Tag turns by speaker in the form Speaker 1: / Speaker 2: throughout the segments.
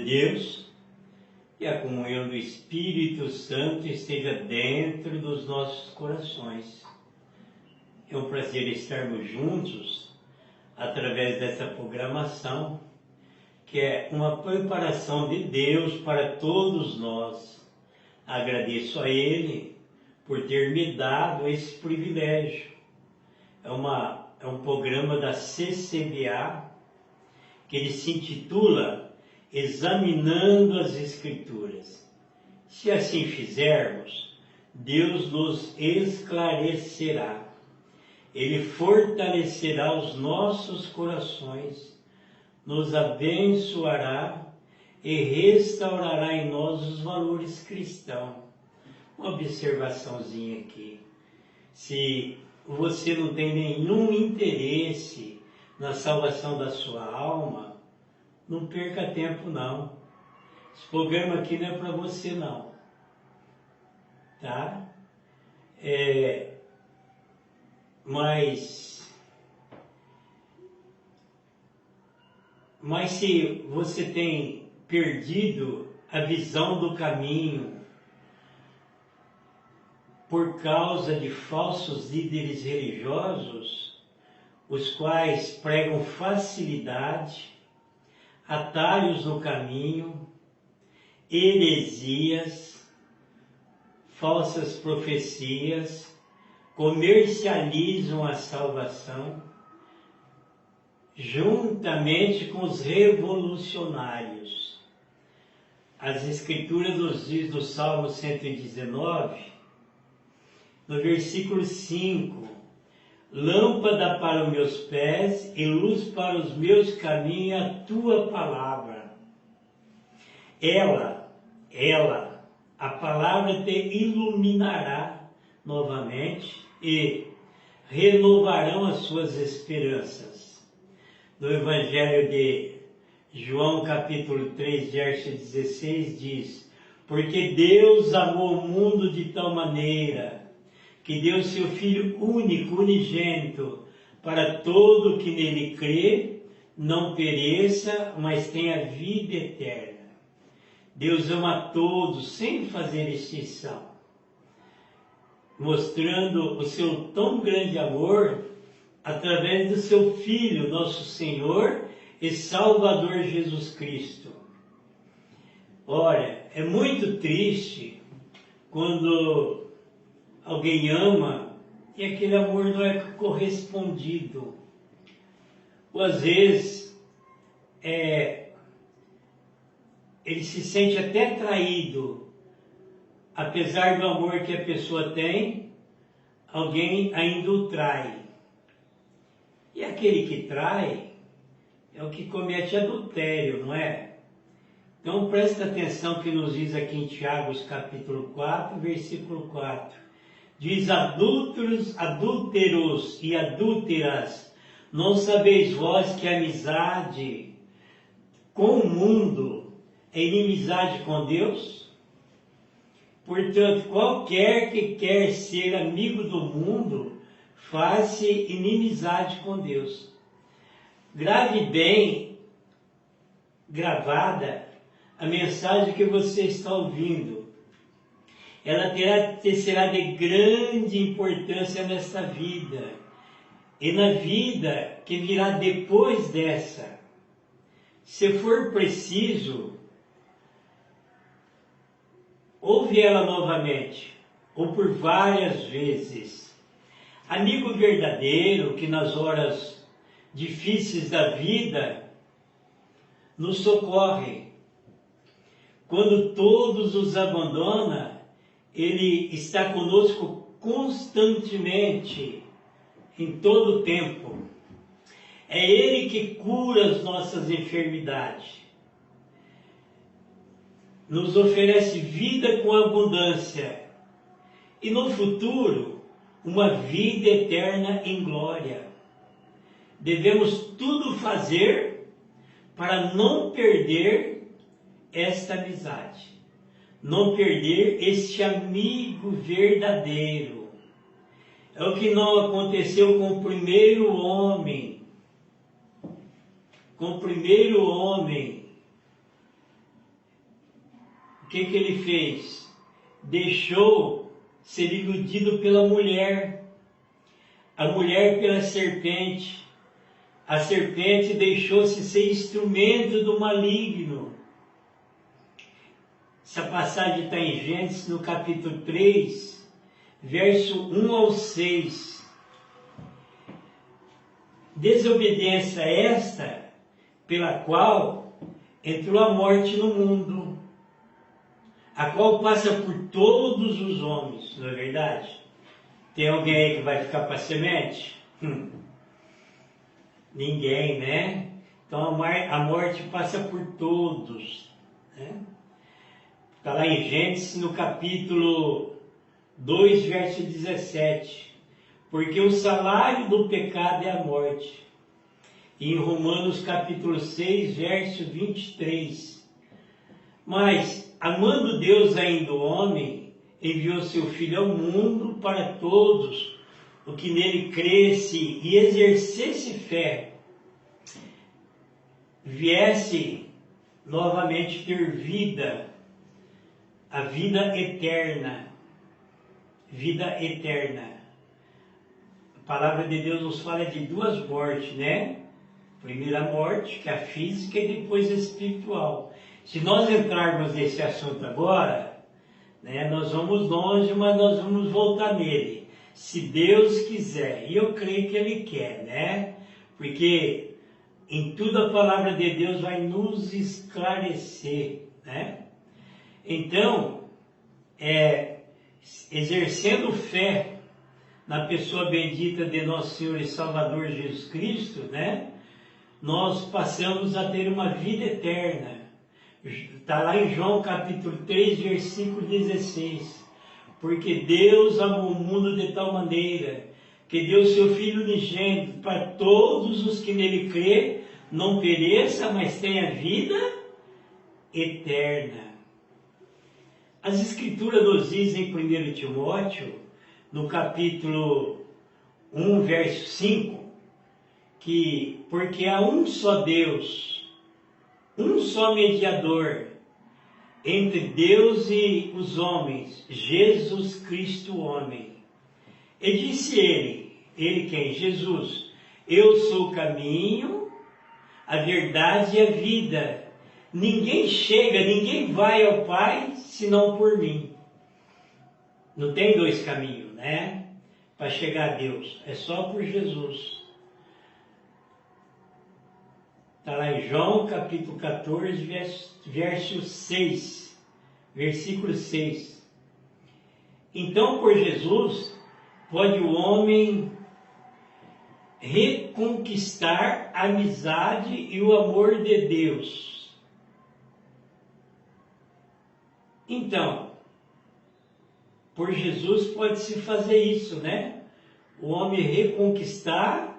Speaker 1: Deus e a comunhão do Espírito Santo esteja dentro dos nossos corações. É um prazer estarmos juntos através dessa programação, que é uma preparação de Deus para todos nós. Agradeço a Ele por ter me dado esse privilégio. É um programa da CCBA, que ele se intitula Examinando as Escrituras. Se assim fizermos, Deus nos esclarecerá. Ele fortalecerá os nossos corações, nos abençoará e restaurará em nós os valores cristãos. Uma observaçãozinha aqui. Se você não tem nenhum interesse na salvação da sua alma, não perca tempo não. Esse programa aqui não é para você não. Tá? Mas se você tem perdido a visão do caminho por causa de falsos líderes religiosos, os quais pregam facilidade, atalhos no caminho, heresias, falsas profecias, comercializam a salvação, juntamente com os revolucionários. As Escrituras nos diz no Salmo 119, no versículo 5, lâmpada para os meus pés e luz para os meus caminhos, a tua palavra. A palavra te iluminará novamente e renovarão as suas esperanças. No Evangelho de João, capítulo 3, verso 16, diz: porque Deus amou o mundo de tal maneira que deu seu Filho único, unigênito, para todo que nele crê, não pereça, mas tenha vida eterna. Deus ama a todos, sem fazer exceção, mostrando o seu tão grande amor através do seu Filho, nosso Senhor e Salvador Jesus Cristo. Ora, é muito triste quando alguém ama e aquele amor não é correspondido. Ou às vezes ele se sente até traído, apesar do amor que a pessoa tem, alguém ainda o trai. E aquele que trai é o que comete adultério, não é? Então presta atenção que nos diz aqui em Tiago, capítulo 4, versículo 4. Diz: adúlteros e adúlteras, não sabeis vós que a amizade com o mundo é inimizade com Deus? Portanto, qualquer que quer ser amigo do mundo, faz-se inimizade com Deus. Grave bem, gravada, a mensagem que você está ouvindo. Ela será de grande importância nesta vida e na vida que virá depois dessa. Se for preciso, ouve ela novamente, ou por várias vezes. Amigo verdadeiro que nas horas difíceis da vida nos socorre. Quando todos os abandona, Ele está conosco constantemente, em todo o tempo. É Ele que cura as nossas enfermidades. Nos oferece vida com abundância. E no futuro, uma vida eterna em glória. Devemos tudo fazer para não perder esta amizade. Não perder este amigo verdadeiro. É o que não aconteceu com o primeiro homem. Com o primeiro homem o que ele fez? Deixou ser iludido pela mulher, a mulher pela serpente. A serpente deixou-se ser instrumento do maligno. Essa passagem está em Gênesis, no capítulo 3, verso 1 ao 6. Desobediência esta, pela qual entrou a morte no mundo, a qual passa por todos os homens, não é verdade? Tem alguém aí que vai ficar para semente? Ninguém, né? Então a morte passa por todos, né? Está lá em Gênesis, no capítulo 2, verso 17. Porque o salário do pecado é a morte. E em Romanos, capítulo 6, verso 23. Mas, amando Deus ainda o homem, enviou seu Filho ao mundo para todos o que nele cresce e exercesse fé, viesse novamente ter vida, a vida eterna. Vida eterna. A palavra de Deus nos fala de duas mortes, né? Primeira morte, que é a física, e depois a espiritual. Se nós entrarmos nesse assunto agora, né, nós vamos longe, mas nós vamos voltar nele, se Deus quiser. E eu creio que Ele quer, né? Porque em tudo a palavra de Deus vai nos esclarecer, né? Então, exercendo fé na pessoa bendita de nosso Senhor e Salvador Jesus Cristo, né? Nós passamos a ter uma vida eterna. Está lá em João capítulo 3, versículo 16. Porque Deus amou o mundo de tal maneira que deu seu Filho unigênito para todos os que nele crê, não pereça, mas tenha vida eterna. As Escrituras nos dizem em 1 Timóteo, no capítulo 1, verso 5, que porque há um só Deus, um só mediador entre Deus e os homens, Jesus Cristo homem. E disse ele quem? Jesus, eu sou o caminho, a verdade e a vida. Ninguém chega, ninguém vai ao Pai, senão por mim. Não tem dois caminhos, né? Para chegar a Deus, é só por Jesus. Está lá em João capítulo 14, verso 6, versículo 6. Então, por Jesus, pode o homem reconquistar a amizade e o amor de Deus. Então, por Jesus pode-se fazer isso, né? O homem reconquistar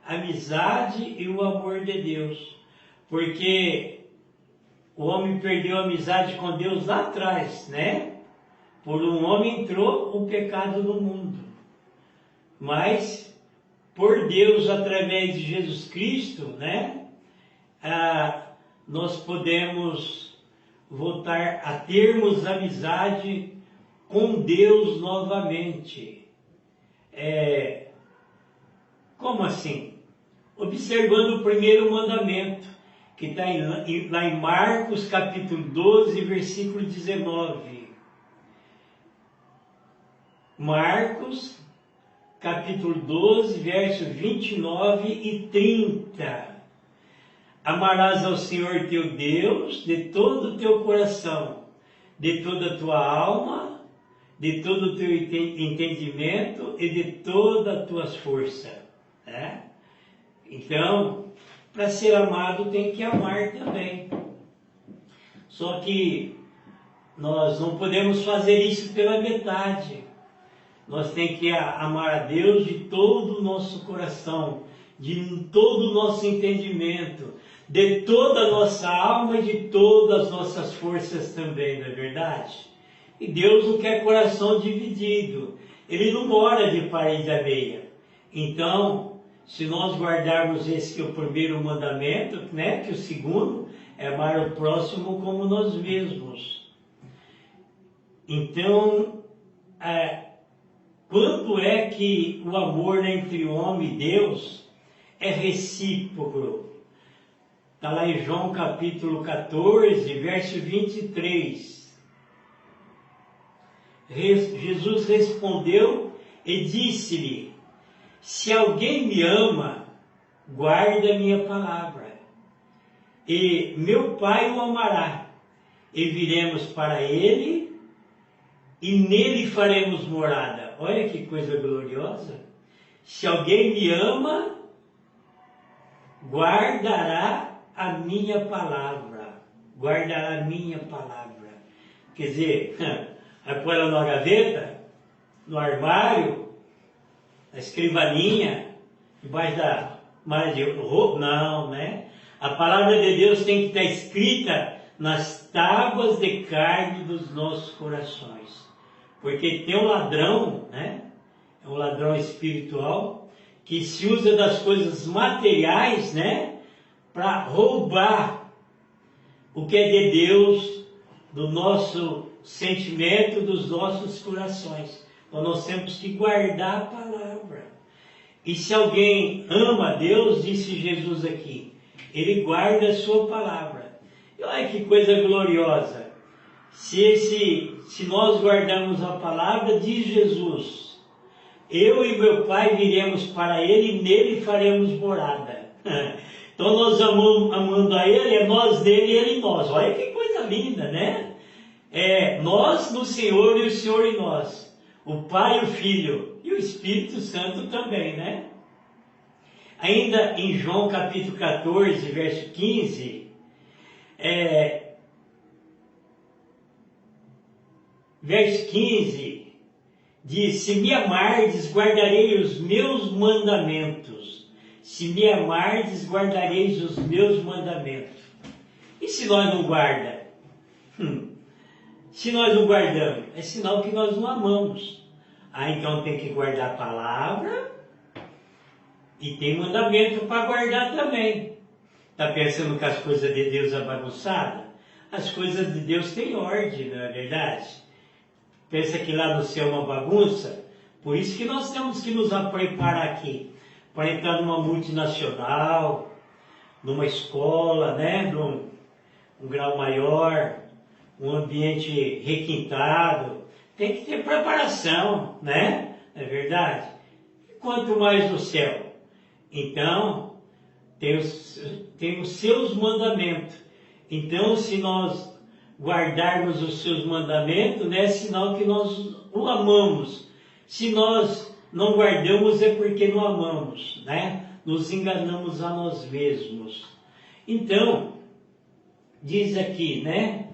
Speaker 1: a amizade e o amor de Deus. Porque o homem perdeu a amizade com Deus lá atrás, né? Por um homem entrou o pecado no mundo. Mas, por Deus, através de Jesus Cristo, né? Nós podemos voltar a termos amizade com Deus novamente. Como assim? Observando o primeiro mandamento, que está lá em Marcos capítulo 12, versículo 19. Marcos capítulo 12, versos 29 e 30. Amarás ao Senhor teu Deus de todo o teu coração, de toda a tua alma, de todo o teu entendimento e de toda a tua força. Né? Então, para ser amado tem que amar também. Só que nós não podemos fazer isso pela metade. Nós temos que amar a Deus de todo o nosso coração, de todo o nosso entendimento, de toda a nossa alma e de todas as nossas forças também, não é verdade? E Deus não quer coração dividido. Ele não mora de parede a meia. Então, se nós guardarmos esse que é o primeiro mandamento, né, que o segundo é amar o próximo como nós mesmos. Então, quanto é que o amor entre o homem e Deus é recíproco? Está lá em João capítulo 14, verso 23. Jesus respondeu e disse-lhe: se alguém me ama, guarda a minha palavra, e meu Pai o amará, e viremos para ele, e nele faremos morada. Olha que coisa gloriosa! Se alguém me ama, guardará a minha palavra. Guardará a minha palavra. Quer dizer, vai pôr ela na gaveta, no armário, na escrivaninha, debaixo da malha de roupa? Não, né? A palavra de Deus tem que estar escrita nas tábuas de carne dos nossos corações. Porque tem um ladrão, né? É um ladrão espiritual que se usa das coisas materiais, né? Para roubar o que é de Deus, do nosso sentimento, dos nossos corações. Então nós temos que guardar a palavra. E se alguém ama a Deus, disse Jesus aqui, ele guarda a sua palavra. E olha que coisa gloriosa. Se nós guardarmos a palavra, diz Jesus, eu e meu Pai viremos para ele e nele faremos morada. Então nós amando a ele, é nós nele e ele em nós. Olha que coisa linda, né? É nós no Senhor e o Senhor em nós. O Pai, o Filho e o Espírito Santo também, né? Ainda em João capítulo 14, verso 15, verso 15, diz, se me amardes, guardarei os meus mandamentos. Se me amardes, guardareis os meus mandamentos. E se nós não guardamos? Se nós não guardamos, é sinal que nós não amamos. Então tem que guardar a palavra e tem mandamento para guardar também. Está pensando que as coisas de Deus é bagunçada? As coisas de Deus têm ordem, não é verdade? Pensa que lá no céu é uma bagunça? Por isso que nós temos que nos preparar aqui, para entrar numa multinacional, numa escola, né? Num grau maior, um ambiente requintado. Tem que ter preparação, né? Não é verdade? E quanto mais no céu. Então, tem os seus mandamentos. Então, se nós guardarmos os seus mandamentos, né, é sinal que nós o amamos. Se nós não guardamos, é porque não amamos, né? Nos enganamos a nós mesmos. Então, diz aqui, né?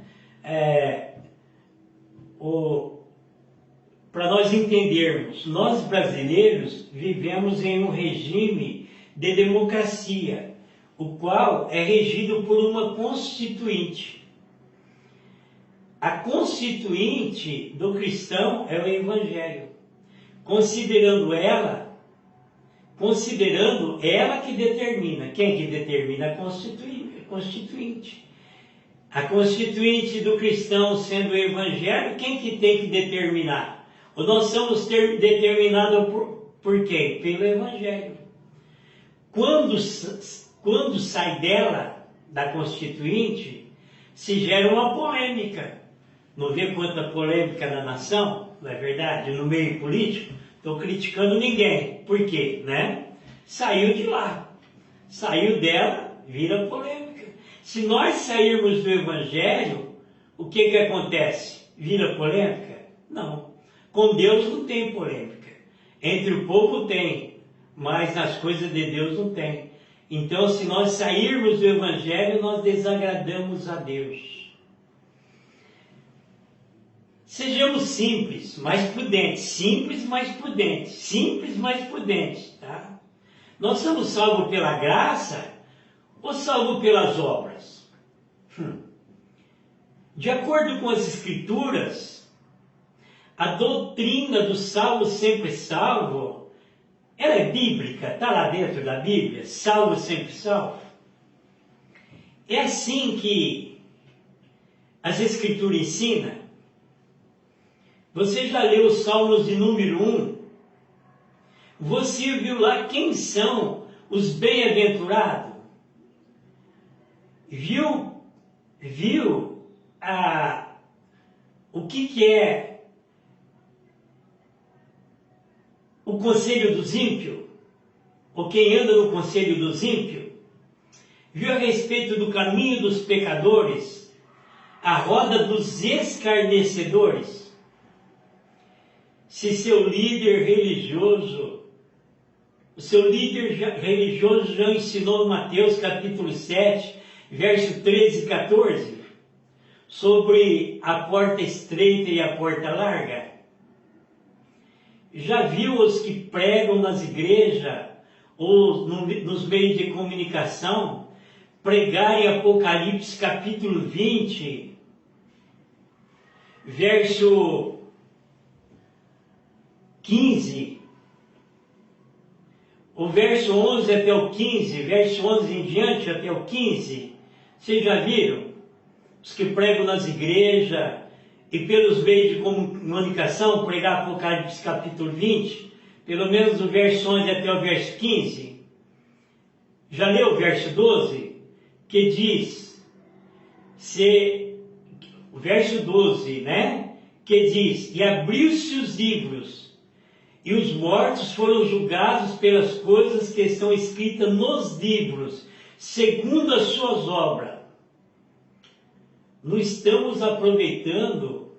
Speaker 1: Para nós entendermos, nós brasileiros vivemos em um regime de democracia, o qual é regido por uma constituinte. A constituinte do cristão é o Evangelho, considerando ela que determina. Quem que determina? A constituinte. A constituinte do cristão sendo o Evangelho, quem que tem que determinar? Ou nós somos determinados por quem? Pelo Evangelho. Quando sai dela, da constituinte, se gera uma polêmica. Não vê quanta polêmica na nação? Não é verdade? No meio político, estou criticando ninguém. Por quê? Né? Saiu de lá. Saiu dela, vira polêmica. Se nós sairmos do Evangelho, o que acontece? Vira polêmica? Não. Com Deus não tem polêmica. Entre o povo tem, mas nas coisas de Deus não tem. Então, se nós sairmos do Evangelho, nós desagradamos a Deus. Sejamos simples, mais prudentes. Simples, mais prudentes. Simples, mais prudentes. Tá? Nós somos salvos pela graça ou salvos pelas obras? De acordo com as Escrituras, a doutrina do salvo sempre salvo, ela é bíblica, está lá dentro da Bíblia, salvo sempre salvo. É assim que as Escrituras ensinam. Você já leu os Salmos de número 1? Você viu lá quem são os bem-aventurados? Viu o que é o conselho dos ímpios? Ou quem anda no conselho dos ímpios? Viu a respeito do caminho dos pecadores? A roda dos escarnecedores? Se seu líder religioso, o seu líder religioso já ensinou em Mateus capítulo 7, verso 13 e 14, sobre a porta estreita e a porta larga? Já viu os que pregam nas igrejas ou nos meios de comunicação pregarem Apocalipse capítulo 20, verso 15, o verso 11 até o 15, verso 11 em diante até o 15, vocês já viram? Os que pregam nas igrejas e pelos meios de comunicação pregar Apocalipse capítulo 20, pelo menos do verso 11 até o verso 15. Já leu o verso 12? Que diz, o verso 12, né? Que diz, e abriu-se os livros, e os mortos foram julgados pelas coisas que estão escritas nos livros, segundo as suas obras. Não estamos aproveitando,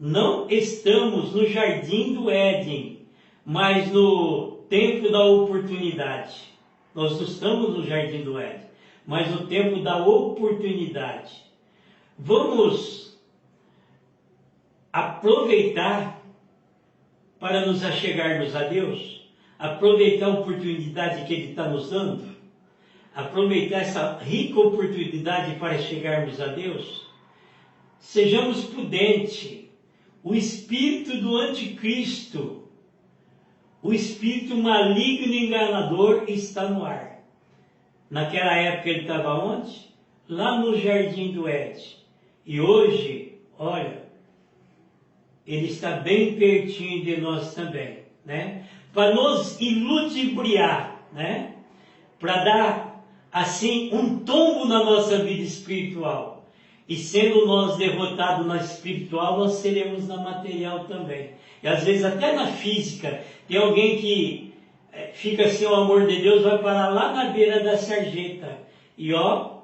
Speaker 1: não estamos no jardim do Éden, mas no tempo da oportunidade. Nós não estamos no jardim do Éden, mas no tempo da oportunidade. Vamos aproveitar para nos achegarmos a Deus, aproveitar a oportunidade que Ele está nos dando, aproveitar essa rica oportunidade para chegarmos a Deus. Sejamos prudentes. O espírito do anticristo, o espírito maligno e enganador está no ar. Naquela época ele estava onde? Lá no jardim do Éden. E hoje, olha, ele está bem pertinho de nós também, né? Para nos iludibriar, né? Para dar, assim, um tombo na nossa vida espiritual. E sendo nós derrotados na espiritual, nós seremos na material também. E às vezes até na física, tem alguém que fica sem o amor de Deus, vai parar lá na beira da sarjeta. E ó,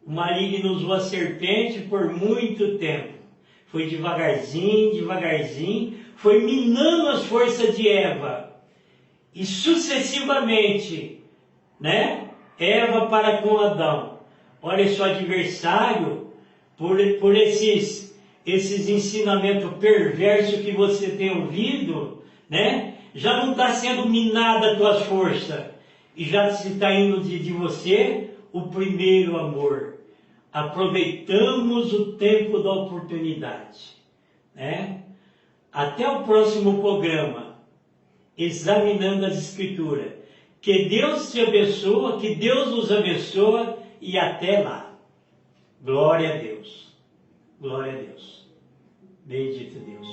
Speaker 1: o maligno usou a serpente por muito tempo. Foi devagarzinho, foi minando as forças de Eva. E sucessivamente, né? Eva para com Adão. Olha, seu adversário, por esses ensinamentos perversos que você tem ouvido, né? Já não está sendo minada as tuas forças. E já se está indo de você o primeiro amor. Aproveitamos o tempo da oportunidade, né? Até o próximo programa, examinando as Escrituras. Que Deus te abençoe, que Deus nos abençoe e até lá. Glória a Deus. Glória a Deus. Bendito Deus.